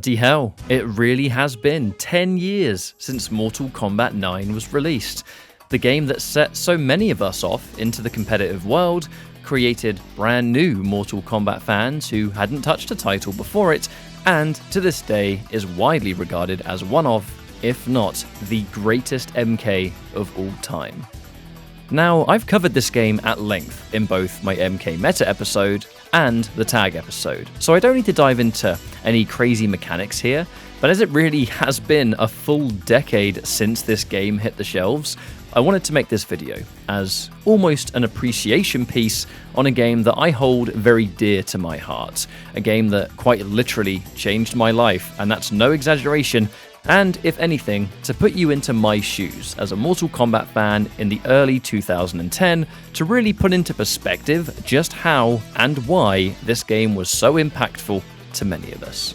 Bloody hell, it really has been 10 years since Mortal Kombat 9 was released. The game that set so many of us off into the competitive world, created brand new Mortal Kombat fans who hadn't touched a title before it, and to this day is widely regarded as one of, if not the greatest MK of all time. Now, I've covered this game at length in both my MK Meta episode and the Tag episode, so I don't need to dive into any crazy mechanics here, but as it really has been a full decade since this game hit the shelves, I wanted to make this video as almost an appreciation piece on a game that I hold very dear to my heart, a game that quite literally changed my life, and that's no exaggeration, and if anything, to put you into my shoes as a Mortal Kombat fan in the early 2010 to really put into perspective just how and why this game was so impactful to many of us.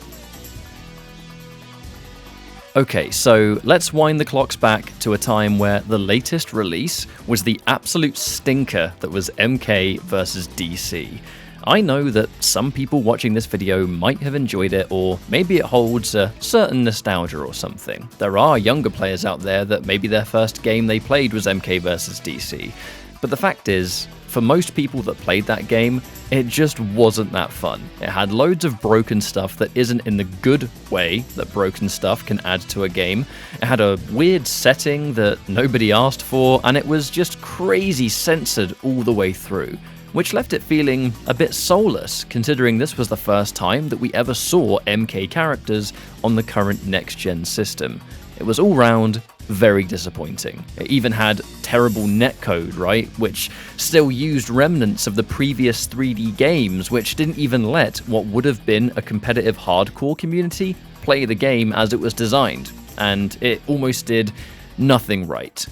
Okay, so let's wind the clocks back to a time where the latest release was the absolute stinker that was MK vs DC. I know that some people watching this video might have enjoyed it, or maybe it holds a certain nostalgia or something. There are younger players out there that maybe their first game they played was MK vs DC. But the fact is, for most people that played that game, it just wasn't that fun. It had loads of broken stuff that isn't in the good way that broken stuff can add to a game. It had a weird setting that nobody asked for, and it was just crazy censored all the way through, which left it feeling a bit soulless, considering this was the first time that we ever saw MK characters on the current next-gen system. It was all round very disappointing. It even had terrible netcode, right, which still used remnants of the previous 3D games, which didn't even let what would have been a competitive hardcore community play the game as it was designed, and it almost did nothing right.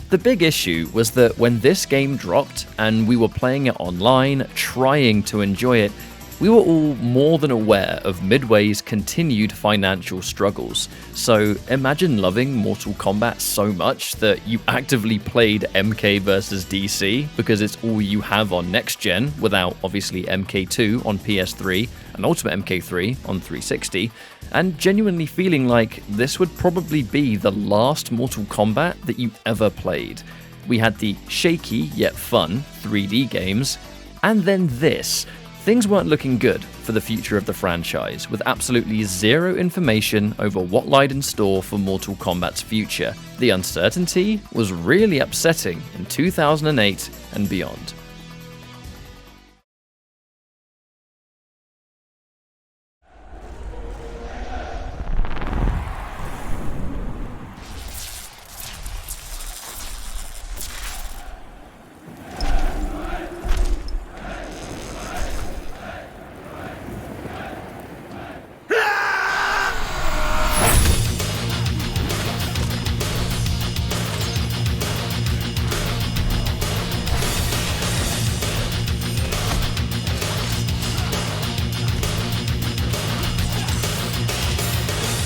The big issue was that when this game dropped and we were playing it online, trying to enjoy it, we were all more than aware of Midway's continued financial struggles. So imagine loving Mortal Kombat so much that you actively played MK vs DC because it's all you have on next gen, without obviously MK2 on PS3 and Ultimate MK3 on 360, and genuinely feeling like this would probably be the last Mortal Kombat that you ever played. We had the shaky yet fun 3D games, and then this. Things weren't looking good for the future of the franchise, with absolutely zero information over what lied in store for Mortal Kombat's future. The uncertainty was really upsetting in 2008 and beyond.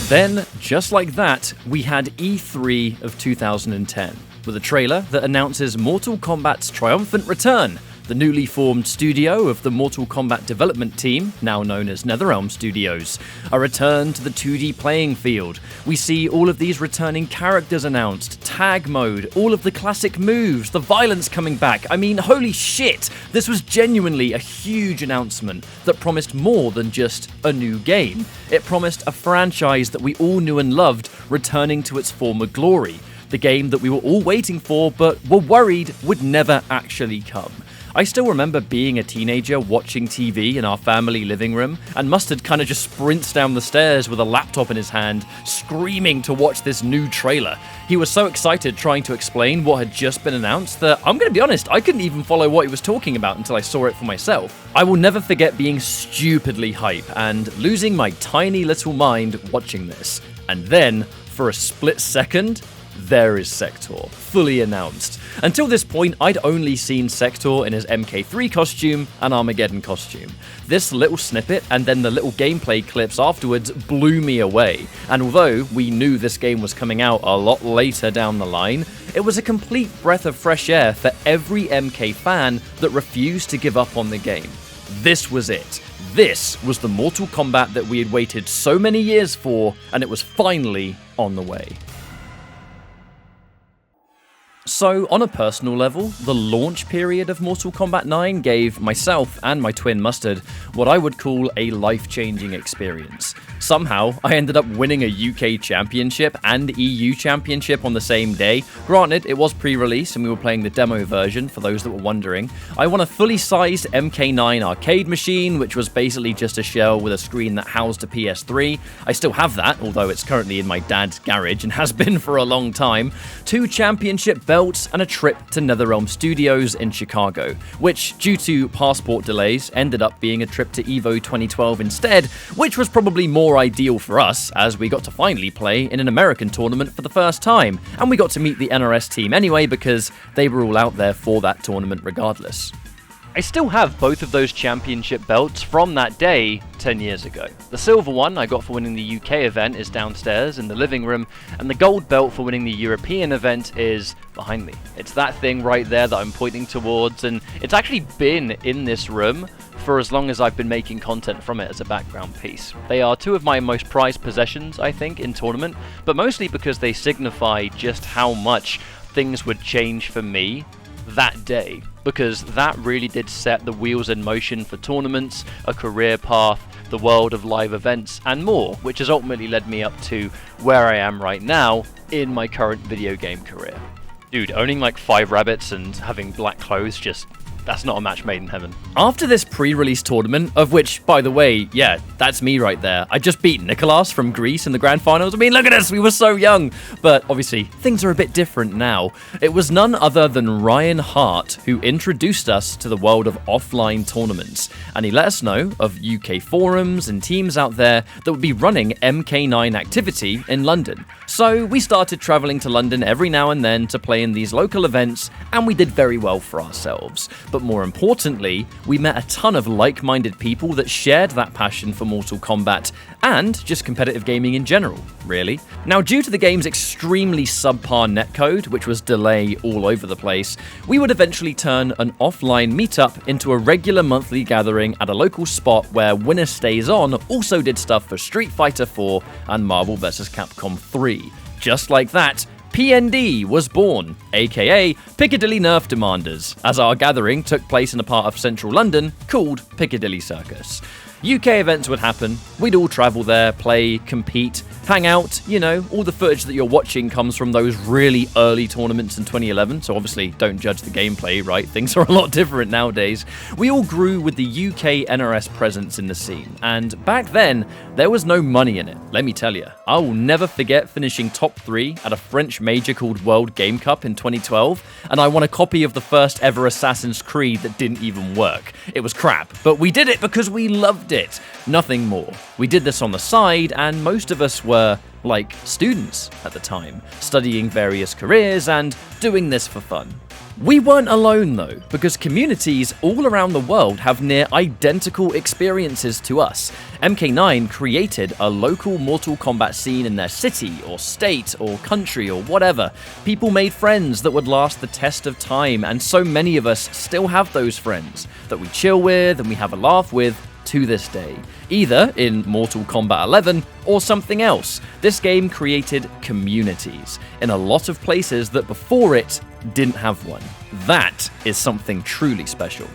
Then, just like that, we had E3 of 2010, with a trailer that announces Mortal Kombat's triumphant return, the newly formed studio of the Mortal Kombat development team, now known as NetherRealm Studios, a return to the 2D playing field. We see all of these returning characters announced, tag mode, all of the classic moves, the violence coming back. I mean, holy shit! This was genuinely a huge announcement that promised more than just a new game. It promised a franchise that we all knew and loved returning to its former glory. The game that we were all waiting for but were worried would never actually come. I still remember being a teenager watching TV in our family living room, and Mustard kind of just sprints down the stairs with a laptop in his hand, screaming to watch this new trailer. He was so excited trying to explain what had just been announced that, I'm going to be honest, I couldn't even follow what he was talking about until I saw it for myself. I will never forget being stupidly hype and losing my tiny little mind watching this. And then, for a split second, there is Sektor, fully announced. Until this point, I'd only seen Sektor in his MK3 costume and Armageddon costume. This little snippet and then the little gameplay clips afterwards blew me away, and although we knew this game was coming out a lot later down the line, it was a complete breath of fresh air for every MK fan that refused to give up on the game. This was it. This was the Mortal Kombat that we had waited so many years for, and it was finally on the way. So, on a personal level, the launch period of Mortal Kombat 9 gave myself and my twin Mustard what I would call a life-changing experience. Somehow, I ended up winning a UK Championship and EU Championship on the same day. Granted, it was pre-release and we were playing the demo version, for those that were wondering. I won a fully sized MK9 arcade machine, which was basically just a shell with a screen that housed a PS3. I still have that, although it's currently in my dad's garage and has been for a long time. 2 championship belts and a trip to NetherRealm Studios in Chicago, which, due to passport delays, ended up being a trip to EVO 2012 instead, which was probably more ideal for us, as we got to finally play in an American tournament for the first time, and we got to meet the NRS team anyway because they were all out there for that tournament regardless. I still have both of those championship belts from that day 10 years ago. The silver one I got for winning the UK event is downstairs in the living room, and the gold belt for winning the European event is behind me. It's that thing right there that I'm pointing towards, and it's actually been in this room for as long as I've been making content from it as a background piece. They are 2 of my most prized possessions, I think, in tournament, but mostly because they signify just how much things would change for me that day, because that really did set the wheels in motion for tournaments, a career path, the world of live events, and more, which has ultimately led me up to where I am right now in my current video game career. Dude, owning like 5 rabbits and having black clothes, that's not a match made in heaven. After this pre-release tournament, of which, by the way, yeah, that's me right there. I just beat Nicholas from Greece in the grand finals. I mean, look at us, we were so young. But obviously, things are a bit different now. It was none other than Ryan Hart who introduced us to the world of offline tournaments. And he let us know of UK forums and teams out there that would be running MK9 activity in London. So we started traveling to London every now and then to play in these local events, and we did very well for ourselves. But more importantly, we met a ton of like-minded people that shared that passion for Mortal Kombat and just competitive gaming in general, really. Now, due to the game's extremely subpar netcode, which was delay all over the place, we would eventually turn an offline meetup into a regular monthly gathering at a local spot where Winner Stays On also did stuff for Street Fighter 4 and Marvel vs. Capcom 3. Just like that, PND was born, aka Piccadilly Nerf Demanders, as our gathering took place in a part of central London called Piccadilly Circus. UK events would happen, we'd all travel there, play, compete, hang out, you know, all the footage that you're watching comes from those really early tournaments in 2011, so obviously don't judge the gameplay, right? Things are a lot different nowadays. We all grew with the UK NRS presence in the scene, and back then, there was no money in it, let me tell you. I will never forget finishing top 3 at a French major called World Game Cup in 2012, and I won a copy of the first ever Assassin's Creed that didn't even work. It was crap, but we did it because we loved it. Nothing more. We did this on the side, and most of us were, like, students at the time, studying various careers and doing this for fun. We weren't alone though, because communities all around the world have near identical experiences to us. MK9 created a local Mortal Kombat scene in their city, or state, or country, or whatever. People made friends that would last the test of time, and so many of us still have those friends that we chill with and we have a laugh with to this day, either in Mortal Kombat 11 or something else. This game created communities in a lot of places that before it didn't have one. That is something truly special.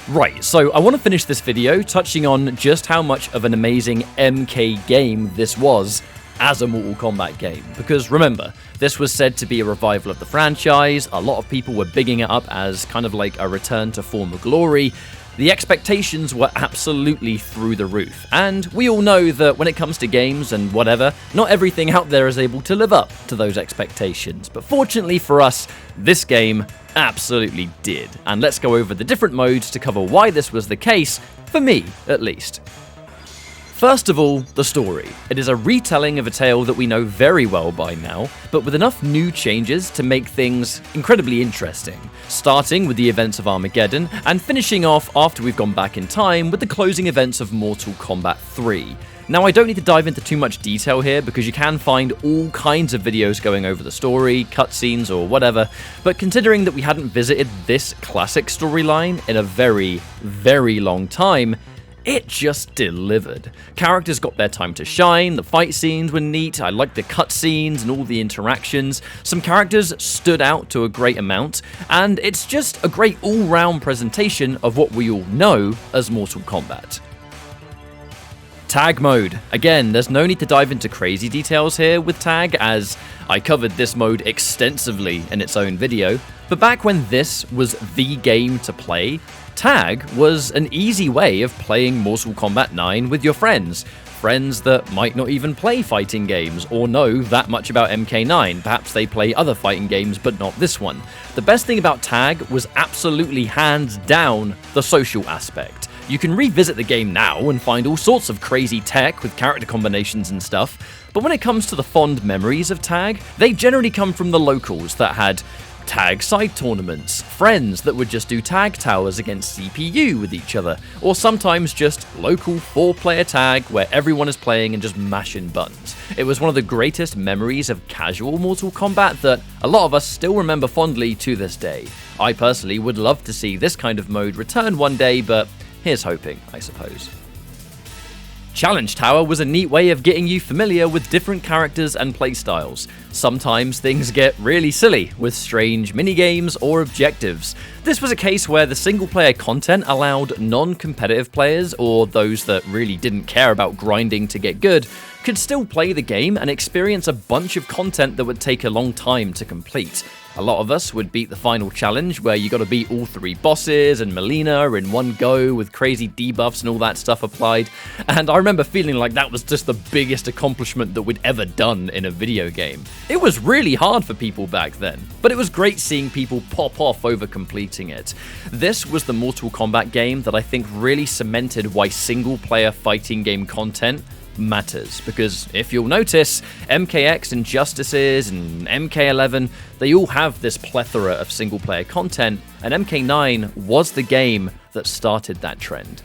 Right, so I want to finish this video touching on just how much of an amazing MK game this was as a Mortal Kombat game, because remember, this was said to be a revival of the franchise. A lot of people were bigging it up as kind of like a return to former glory. The expectations were absolutely through the roof, and we all know that when it comes to games and whatever, not everything out there is able to live up to those expectations. But fortunately for us, this game absolutely did. And let's go over the different modes to cover why this was the case, for me at least. First of all, the story. It is a retelling of a tale that we know very well by now, but with enough new changes to make things incredibly interesting, starting with the events of Armageddon and finishing off after we've gone back in time with the closing events of Mortal Kombat 3. Now, I don't need to dive into too much detail here because you can find all kinds of videos going over the story, cutscenes, or whatever, but considering that we hadn't visited this classic storyline in a very, very long time, it just delivered. Characters got their time to shine, the fight scenes were neat, I liked the cutscenes and all the interactions, some characters stood out to a great amount, and it's just a great all-round presentation of what we all know as Mortal Kombat. Tag mode. Again, there's no need to dive into crazy details here with tag, as I covered this mode extensively in its own video, but back when this was the game to play, tag was an easy way of playing Mortal Kombat 9 with your friends. Friends that might not even play fighting games or know that much about MK9. Perhaps they play other fighting games, but not this one. The best thing about tag was absolutely hands down the social aspect. You can revisit the game now and find all sorts of crazy tech with character combinations and stuff, but when it comes to the fond memories of tag, they generally come from the locals that had tag side tournaments, friends that would just do tag towers against CPU with each other, or sometimes just local 4-player tag where everyone is playing and just mashing buttons. It was one of the greatest memories of casual Mortal Kombat that a lot of us still remember fondly to this day. I personally would love to see this kind of mode return one day, but here's hoping, I suppose. Challenge Tower was a neat way of getting you familiar with different characters and playstyles. Sometimes things get really silly, with strange minigames or objectives. This was a case where the single-player content allowed non-competitive players, or those that really didn't care about grinding to get good, could still play the game and experience a bunch of content that would take a long time to complete. A lot of us would beat the final challenge, where you gotta beat all 3 bosses and Melina in one go with crazy debuffs and all that stuff applied, and I remember feeling like that was just the biggest accomplishment that we'd ever done in a video game. It was really hard for people back then, but it was great seeing people pop off over completing it. This was the Mortal Kombat game that I think really cemented why single-player fighting game content matters, because if you'll notice, MKX, Injustices, and MK11, they all have this plethora of single-player content, and MK9 was the game that started that trend.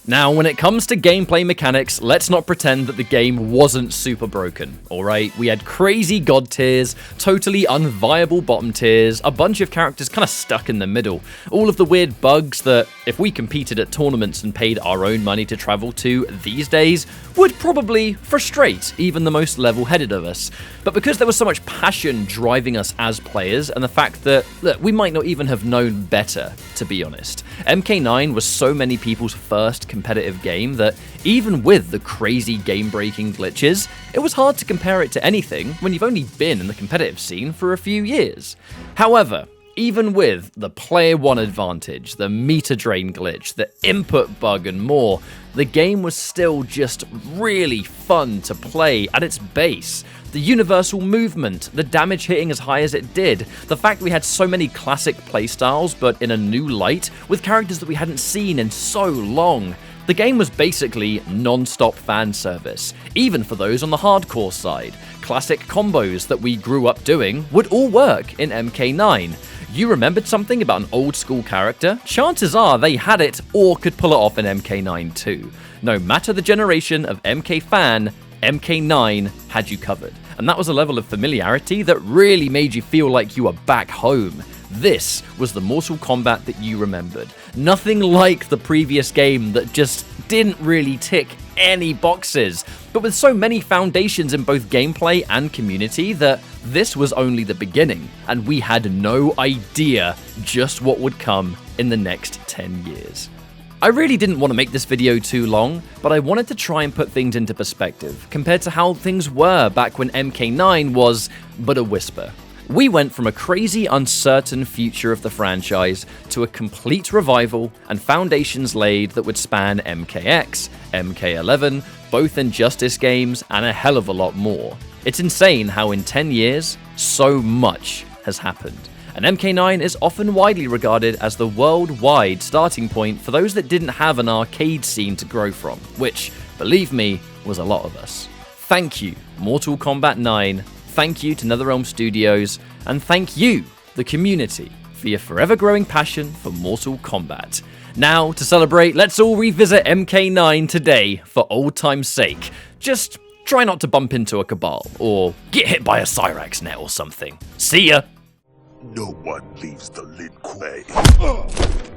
Now, when it comes to gameplay mechanics, let's not pretend that the game wasn't super broken, alright? We had crazy god tiers, totally unviable bottom tiers, a bunch of characters kind of stuck in the middle, all of the weird bugs that, if we competed at tournaments and paid our own money to travel to these days, would probably frustrate even the most level-headed of us. But because there was so much passion driving us as players, and the fact that, look, we might not even have known better, to be honest, MK9 was so many people's first competitive game that even with the crazy game-breaking glitches, it was hard to compare it to anything when you've only been in the competitive scene for a few years. However, even with the player one advantage, the meter drain glitch, the input bug and more, the game was still just really fun to play at its base. The universal movement, the damage hitting as high as it did, the fact we had so many classic playstyles but in a new light, with characters that we hadn't seen in so long. The game was basically non-stop fan service, even for those on the hardcore side. Classic combos that we grew up doing would all work in MK9. You remembered something about an old school character? Chances are they had it or could pull it off in MK9 too. No matter the generation of MK fan, MK9 had you covered. And that was a level of familiarity that really made you feel like you were back home. This was the Mortal Kombat that you remembered. Nothing like the previous game that just didn't really tick any boxes, but with so many foundations in both gameplay and community that this was only the beginning, and we had no idea just what would come in the next 10 years. I really didn't want to make this video too long, but I wanted to try and put things into perspective, compared to how things were back when MK9 was but a whisper. We went from a crazy, uncertain future of the franchise to a complete revival and foundations laid that would span MKX, MK11, both Injustice games, and a hell of a lot more. It's insane how in 10 years, so much has happened. And MK9 is often widely regarded as the worldwide starting point for those that didn't have an arcade scene to grow from, which, believe me, was a lot of us. Thank you, Mortal Kombat 9. Thank you to NetherRealm Studios, and thank you, the community, for your forever growing passion for Mortal Kombat. Now, to celebrate, let's all revisit MK9 today for old time's sake. Just try not to bump into a Cabal, or get hit by a Cyrax net or something. See ya! No one leaves the Lin Kuei.